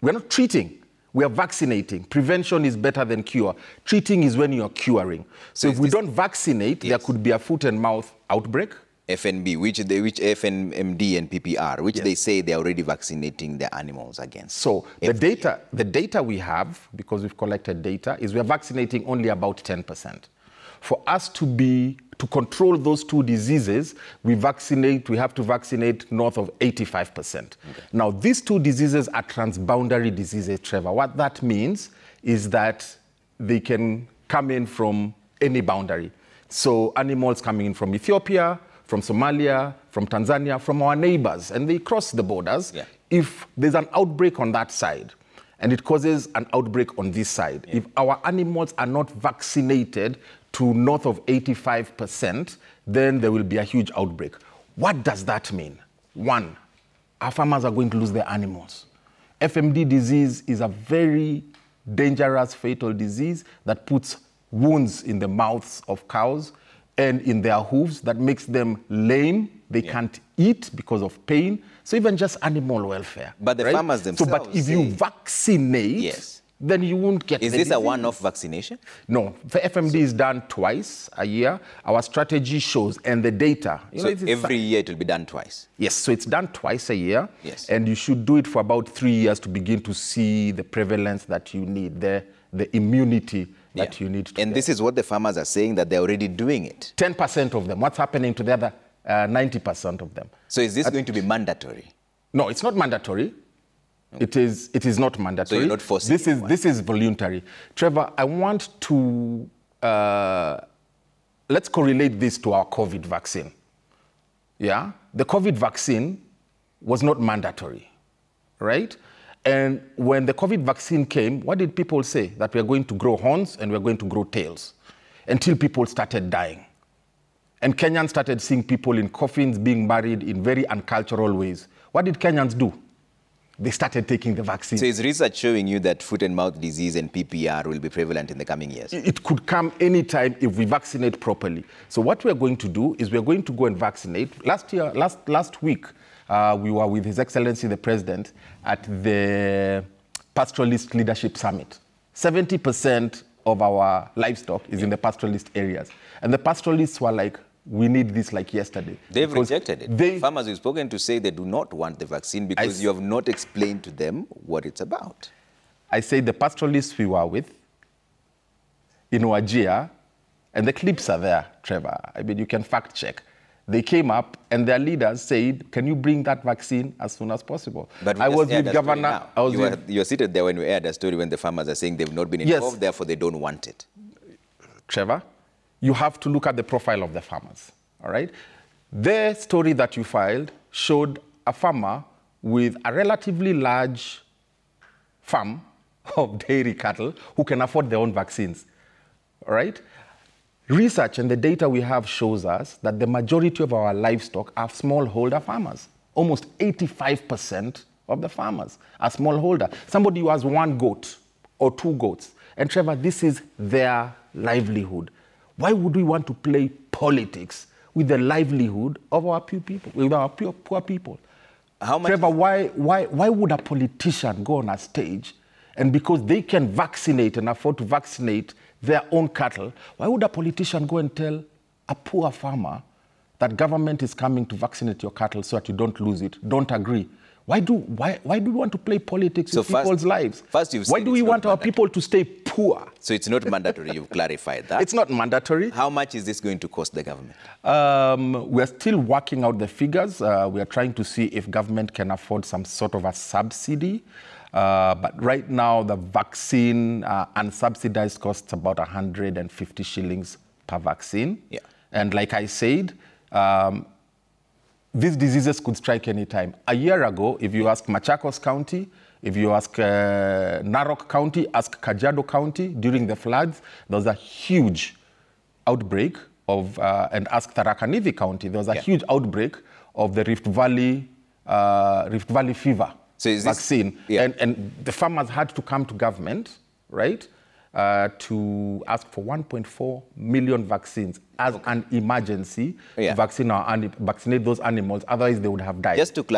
We're not treating. We are vaccinating. Prevention is better than cure. Treating is when you're curing. So if we don't vaccinate, there could be a foot and mouth outbreak. FNB, which FNMD and PPR, which they say they're already vaccinating their animals against. So the data we have, because we've collected data, is we're vaccinating only about 10%. For us to control those two diseases, we have to vaccinate north of 85%. Okay. Now, these two diseases are transboundary diseases, Trevor. What that means is that they can come in from any boundary. So animals coming in from Ethiopia, from Somalia, from Tanzania, from our neighbors, and they cross the borders. Yeah. If there's an outbreak on that side, and it causes an outbreak on this side, if our animals are not vaccinated to north of 85%, then there will be a huge outbreak. What does that mean? One, our farmers are going to lose their animals. FMD disease is a very dangerous, fatal disease that puts wounds in the mouths of cows and in their hooves that makes them lame. They can't eat because of pain. So even just animal welfare. But the farmers themselves but if you vaccinate, then you won't get Is this a one-off vaccination? No. The FMD is done twice a year. Our strategy shows, and the data. So every year it will be done twice? Yes. So it's done twice a year. Yes. And you should do it for about 3 years to begin to see the prevalence that you need, the immunity that you need to And this is what the farmers are saying, that they're already doing it? 10% of them. What's happening to the other 90% of them? So is this going to be mandatory? No, it's not mandatory. Okay. It is not mandatory. So you're not forcing this is voluntary. Trevor, I want to let's correlate this to our COVID vaccine. Yeah, the COVID vaccine was not mandatory, right? And when the COVID vaccine came, what did people say? That we are going to grow horns and we're going to grow tails, until people started dying. And Kenyans started seeing people in coffins being buried in very uncultural ways. What did Kenyans do? They started taking the vaccine. So is research showing you that foot and mouth disease and PPR will be prevalent in the coming years? It could come anytime if we vaccinate properly. So what we're going to do is we're going to go and vaccinate. Last week, we were with His Excellency the President at the Pastoralist Leadership Summit. 70% of our livestock is in the pastoralist areas. And the pastoralists were like, we need this like yesterday. They've rejected it. Farmers we've spoken to say they do not want the vaccine because you have not explained to them what it's about. I say the pastoralists we were with in Wajir, and the clips are there, Trevor. I mean, you can fact check. They came up and their leaders said, can you bring that vaccine as soon as possible? But I was with Governor. You're seated there when we aired a story when the farmers are saying they've not been involved, therefore they don't want it. Trevor, you have to look at the profile of the farmers, all right? The story that you filed showed a farmer with a relatively large farm of dairy cattle who can afford their own vaccines, all right? Research and the data we have shows us that the majority of our livestock are smallholder farmers. Almost 85% of the farmers are smallholder. Somebody who has 1 goat or 2 goats. And Trevor, this is their livelihood. Why would we want to play politics with the livelihood of our poor people, with our poor people? Trevor, why would a politician go on a stage and because they can vaccinate and afford to vaccinate their own cattle, why would a politician go and tell a poor farmer that government is coming to vaccinate your cattle so that you don't lose it? Don't agree. Why do we want to play politics with people's lives? Why do we want our people to stay poor? So it's not mandatory, you've clarified that. It's not mandatory. How much is this going to cost the government? We're still working out the figures. We are trying to see if government can afford some sort of a subsidy. But right now, the vaccine unsubsidized costs about 150 shillings per vaccine. Yeah. And like I said, these diseases could strike any time. A year ago, if you ask Machakos County, if you ask Narok County, ask Kajiado County, during the floods, there was a huge outbreak of, and ask Tharaka Nithi County, there was a huge outbreak of the Rift Valley fever vaccine. And the farmers had to come to government, right, to ask for 1.4 million vaccines as an emergency to vaccinate those animals. Otherwise, they would have died. Just to clarify.